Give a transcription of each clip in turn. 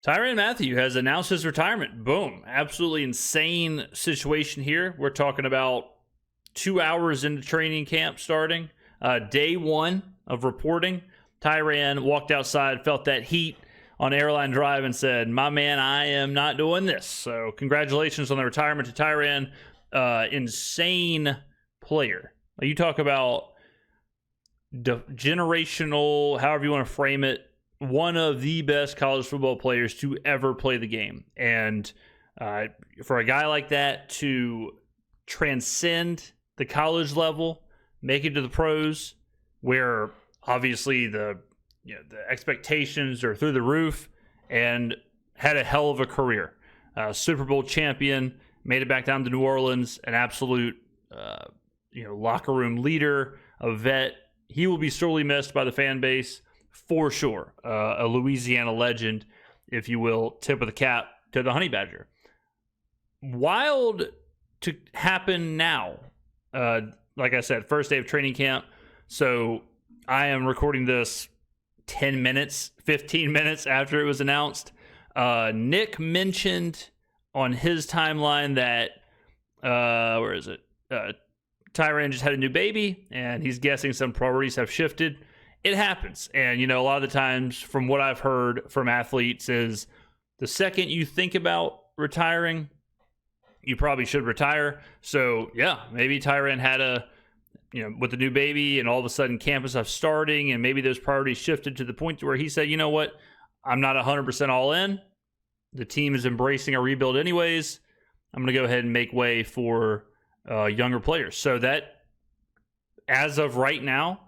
Tyrann Mathieu has announced his retirement. Boom. Absolutely insane situation here. We're talking about 2 hours into training camp starting. Day one of reporting. Tyrann walked outside, felt that heat on Airline Drive and said, my man, I am not doing this. So congratulations on the retirement to Tyrann. Insane player. You talk about generational, however you want to frame it, one of the best college football players to ever play the game. And for a guy like that to transcend the college level, make it to the pros, where obviously the expectations are through the roof, and had a hell of a career. Super Bowl champion, made it back down to New Orleans, an absolute locker room leader, a vet. He will be sorely missed by the fan base for sure. A Louisiana legend, if you will. Tip of the cap to the Honey Badger. Wild to happen now. Like I said, first day of training camp. So I am recording this 10 minutes, 15 minutes after it was announced. Nick mentioned on his timeline that, where is it? Tyrann just had a new baby, and he's guessing some priorities have shifted. It happens. And, a lot of the times from what I've heard from athletes is the second you think about retiring, you probably should retire. So, yeah, maybe Tyrann had with the new baby and all of a sudden campus stuff starting, and maybe those priorities shifted to the point where he said, you know what, I'm not 100% all in. The team is embracing a rebuild anyways. I'm going to go ahead and make way for younger players. So that, as of right now,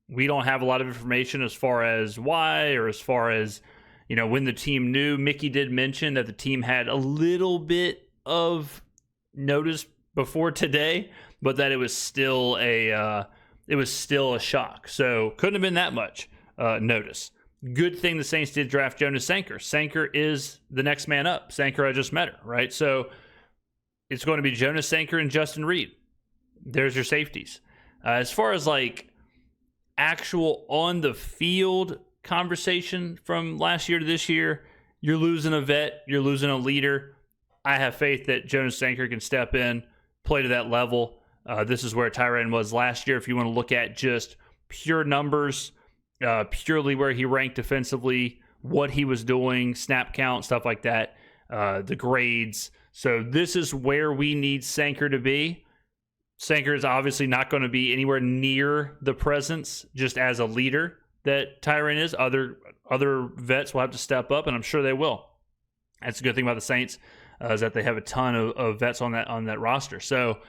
we don't have a lot of information as far as why, or as far as, when the team knew. Mickey did mention that the team had a little bit of notice before today, but that it was still a shock. So couldn't have been that much notice. Good thing the Saints did draft Jonas Sanker. Sanker is the next man up. Sanker, I just met her, right? So it's going to be Jonas Sanker and Justin Reed. There's your safeties. As far as actual on the field conversation from last year to this year, you're losing a vet, you're losing a leader. I have faith that Jonas Sanker can step in, play to that level. This is where Tyrann was last year. If you want to look at just pure numbers, purely where he ranked defensively, what he was doing, snap count, stuff like that, the grades. So this is where we need Sanker to be. Sanker is obviously not going to be anywhere near the presence just as a leader that Tyrann is. Other vets will have to step up, and I'm sure they will. That's a good thing about the Saints, is that they have a ton of vets on that roster. So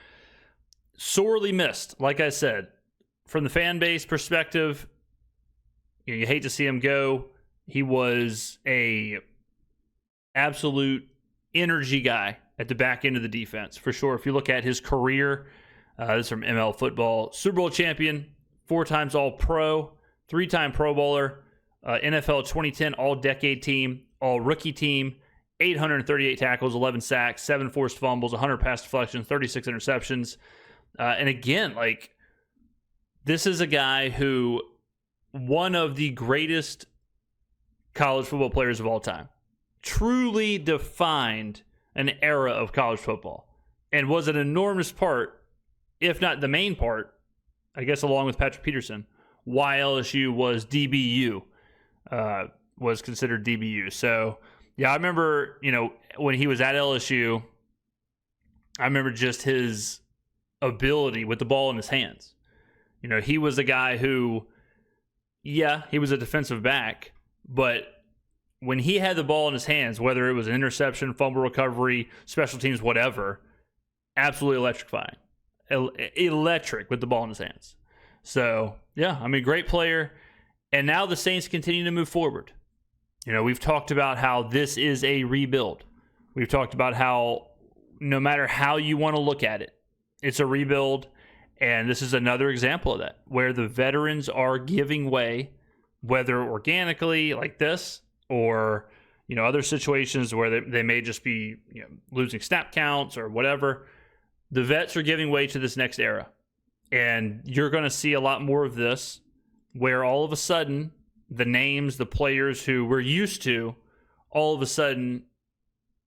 sorely missed, like I said. From the fan base perspective, you hate to see him go. He was a absolute energy guy at the back end of the defense, for sure. If you look at his career, this is from ML Football. Super Bowl champion, 4 times All-Pro, 3-time Pro Bowler, NFL 2010 All-Decade Team, All-Rookie Team, 838 tackles, 11 sacks, 7 forced fumbles, 100 pass deflections, 36 interceptions. And again, this is a guy who, one of the greatest college football players of all time, truly defined an era of college football and was an enormous part, if not the main part, I guess along with Patrick Peterson, why LSU was DBU, was considered DBU. So, yeah, I remember, when he was at LSU, I remember just his ability with the ball in his hands. He was a guy who, yeah, he was a defensive back, but when he had the ball in his hands, whether it was an interception, fumble recovery, special teams, whatever, absolutely electrifying. Electric with the ball in his hands. So, yeah, great player. And now the Saints continue to move forward. We've talked about how this is a rebuild. We've talked about how no matter how you want to look at it, it's a rebuild. And this is another example of that, where the veterans are giving way, whether organically like this or, other situations where they may just be losing snap counts or whatever. The vets are giving way to this next era. And you're going to see a lot more of this, where all of a sudden the names, the players who we're used to, all of a sudden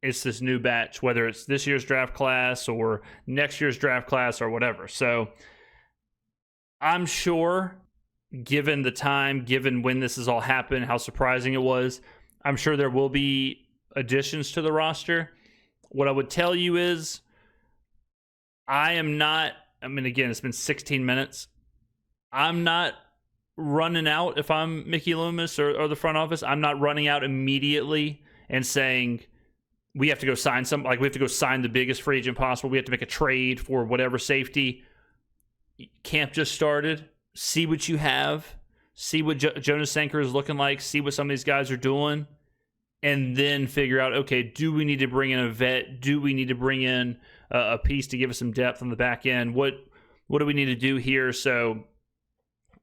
it's this new batch, whether it's this year's draft class or next year's draft class or whatever. So I'm sure, given the time, given when this has all happened, how surprising it was, I'm sure there will be additions to the roster. What I would tell you is again, it's been 16 minutes. I'm not running out if I'm Mickey Loomis or the front office. I'm not running out immediately and saying, we have to go sign we have to go sign the biggest free agent possible. We have to make a trade for whatever safety. Camp just started. See what you have. See what Jonas Sanker is looking like. See what some of these guys are doing. And then figure out, okay, do we need to bring in a vet? Do we need to bring in a piece to give us some depth on the back end? What do we need to do here? So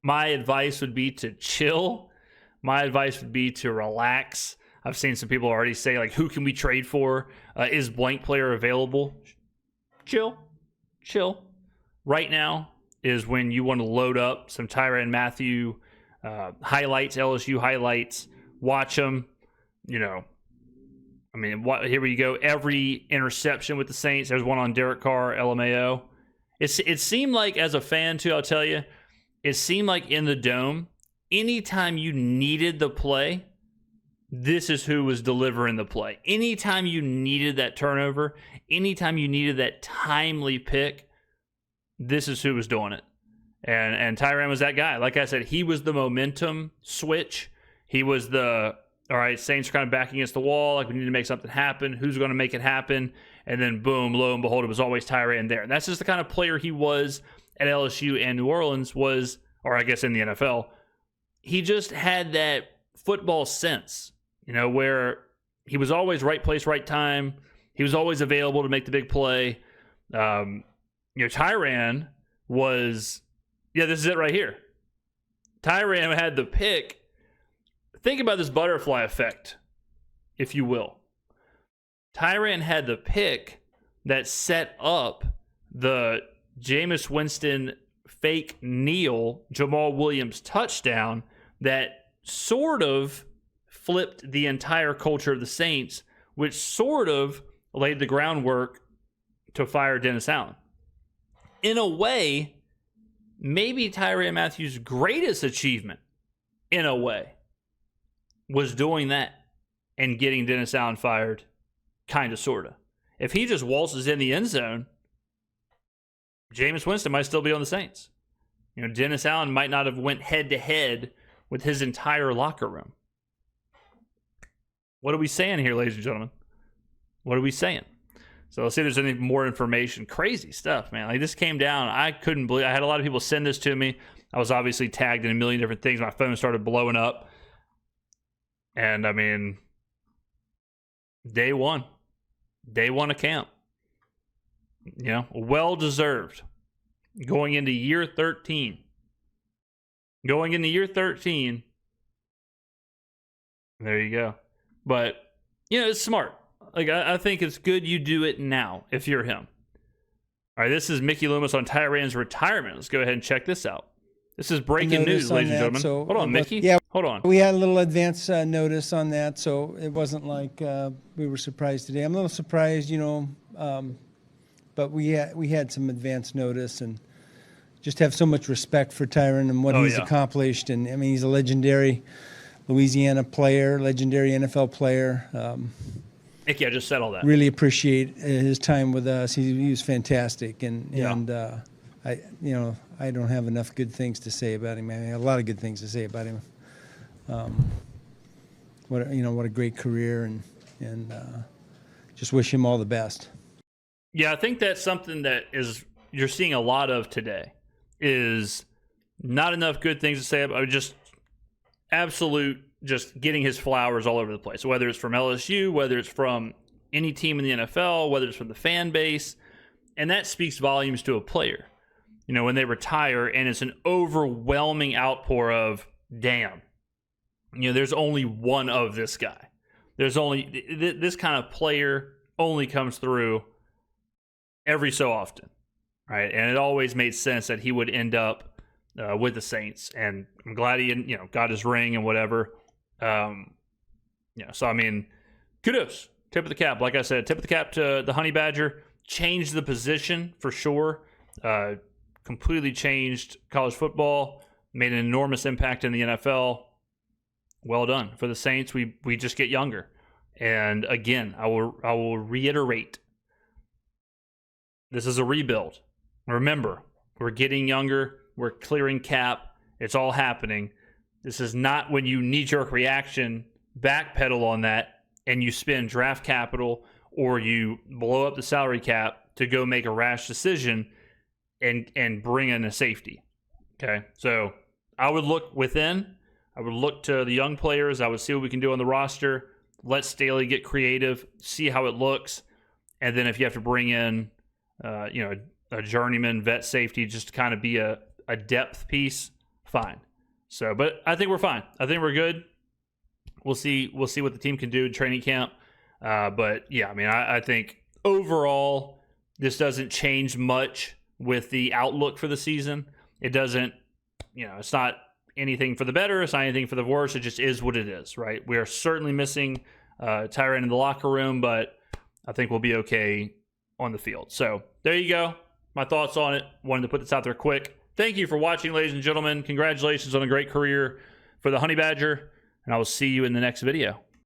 my advice would be to chill. My advice would be to relax. I've seen some people already say, like, who can we trade for? Is blank player available? Chill. Right now is when you want to load up some Tyrann Mathieu highlights, LSU highlights. Watch them. Here we go. Every interception with the Saints. There's one on Derek Carr, LMAO. It seemed like, as a fan, too, I'll tell you, it seemed like in the Dome, anytime you needed the play, this is who was delivering the play. Anytime you needed that turnover, anytime you needed that timely pick, this is who was doing it. And Tyrann was that guy. Like I said, he was the momentum switch. He was all right, Saints are kind of back against the wall. Like, we need to make something happen. Who's going to make it happen? And then, boom, lo and behold, it was always Tyrann there. And that's just the kind of player he was at LSU and New Orleans or I guess in the NFL. He just had that football sense, where he was always right place, right time. He was always available to make the big play. Tyrann was, this is it right here. Tyrann had the pick. Think about this butterfly effect, if you will. Tyrann had the pick that set up the Jameis Winston fake kneel Jamal Williams touchdown that sort of flipped the entire culture of the Saints, which sort of laid the groundwork to fire Dennis Allen. In a way, maybe Tyrann Mathieu's greatest achievement, in a way, was doing that and getting Dennis Allen fired, kind of, sort of. If he just waltzes in the end zone, Jameis Winston might still be on the Saints. Dennis Allen might not have went head-to-head with his entire locker room. What are we saying here, ladies and gentlemen? What are we saying? So let's see if there's any more information. Crazy stuff, man. Like, this came down. I couldn't believe. I had a lot of people send this to me. I was obviously tagged in a million different things. My phone started blowing up. And, day one of camp. Well-deserved. Going into year 13. There you go. But, it's smart. Like, I think it's good you do it now if you're him. All right, this is Mickey Loomis on Tyrann's retirement. Let's go ahead and check this out. This is breaking news, ladies and gentlemen. So hold on, Mickey. Yeah, hold on. We had a little advance notice on that, so it wasn't like we were surprised today. I'm a little surprised, but we had some advance notice, and just have so much respect for Tyrann and what he's accomplished. And he's a legendary Louisiana player, legendary NFL player. Mickey, I just said all that. Really appreciate his time with us. He was fantastic, and I don't have enough good things to say about him. I have a lot of good things to say about him. What a great career, and just wish him all the best. Yeah, I think that's something that you're seeing a lot of today. Is not enough good things to say about just getting his flowers all over the place. Whether it's from LSU, whether it's from any team in the NFL, whether it's from the fan base, and that speaks volumes to a player. When they retire, and it's an overwhelming outpour of, damn, there's only one of this guy. There's only this kind of player only comes through every so often, right? And it always made sense that he would end up with the Saints, and I'm glad he got his ring and whatever. So kudos. Tip of the cap. Like I said, tip of the cap to the Honey Badger. Changed the position for sure. Completely changed college football. Made an enormous impact in the NFL. Well done. For the Saints, we just get younger. And again, I will reiterate, this is a rebuild. Remember, we're getting younger. We're clearing cap. It's all happening. This is not when you knee-jerk reaction, backpedal on that, and you spend draft capital or you blow up the salary cap to go make a rash decision and bring in a safety. Okay? So I would look within. I would look to the young players. I would see what we can do on the roster. Let Staley get creative, see how it looks. And then if you have to bring in a journeyman vet safety just to kind of be a depth piece, fine. So, but I think we're fine. I think we're good. We'll see what the team can do in training camp. But yeah, I mean, I think overall this doesn't change much with the outlook for the season. It doesn't, it's not anything for the better. It's not anything for the worse. It just is what it is, right? We are certainly missing Tyrann in the locker room, but I think we'll be okay on the field. So there you go. My thoughts on it. Wanted to put this out there quick. Thank you for watching, ladies and gentlemen. Congratulations on a great career for the Honey Badger, and I will see you in the next video.